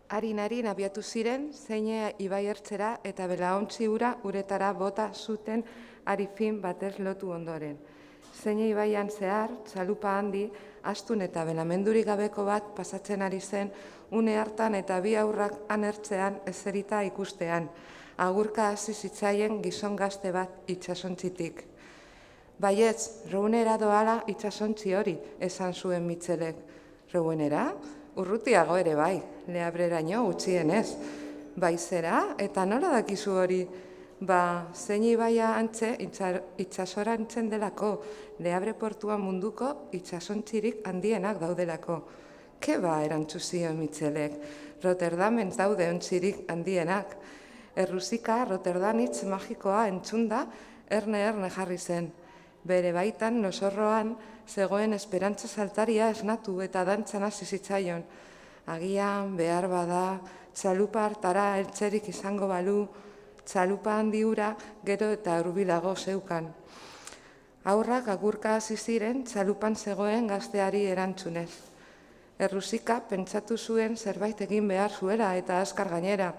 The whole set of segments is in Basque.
Harin abiatu ziren, zeine ibaiertzera eta belaontzi ura uretara bota zuten arifin batez lotu ondoren. Zeine ibaian zehar, txalupa handi, astun eta belamendurik gabeko bat pasatzen ari zen, une hartan eta bi aurrak anertzean ezerita ikustean, agurka hasi zitzaien gizon gazte bat itsasontzitik. Baietz, Rounera doala itsasontzi hori, esan zuen Mitxelek. Rounera? Urrutiago ere bai, Leabreraino utzienez. Bai zera, eta nola dakizu hori? Zein ibaia antze itsasorantzen delako, Leabre portuan munduko itsasontzirik handienak daudelako. Ke erantzu zion Mitxelek, Rotterdamen daude ontzirik handienak. Errusika Rotterdamitz magikoa entzunda, erne jarri zen. Bere baitan, nosorroan, zegoen esperantza saltaria esnatu eta dantzan hasi zitzaion. Agian, behar bada, txalupa hartara eltzerik izango balu, txalupa handi hura gero eta hurbilago zeukan. Aurrak agurka hasi ziren txalupan zegoen gazteari erantzunez. Errusika pentsatu zuen zerbait egin behar zuela eta azkar gainera.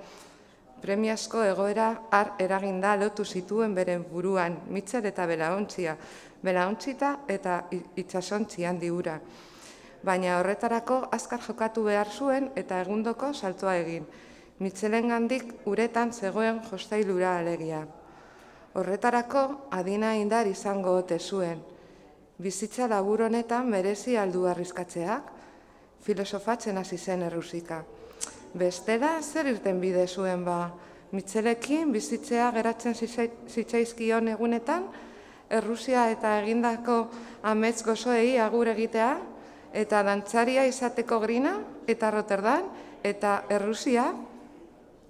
Premiazko egoera har eraginda lotu zituen beren buruan, Mitxel eta belaontzia, belaontzita eta itsasontzi handi hura. Baina horretarako azkar jokatu behar zuen eta egundoko saltoa egin. Mitxelengandik uretan zegoen jostailura alegia. Horretarako adina indar izango ote zuen. Bizitza labur honetan merezi aldu arriskatzeak, filosofatzen hasi zen Errusika. Bestela, zer irten bide zuen Mitxelekin bizitzea geratzen zitzaizkion egunetan, Errusia eta egindako amets gozoei agur egitea, eta dantzaria izateko grina, eta Rotterdam, eta Errusia,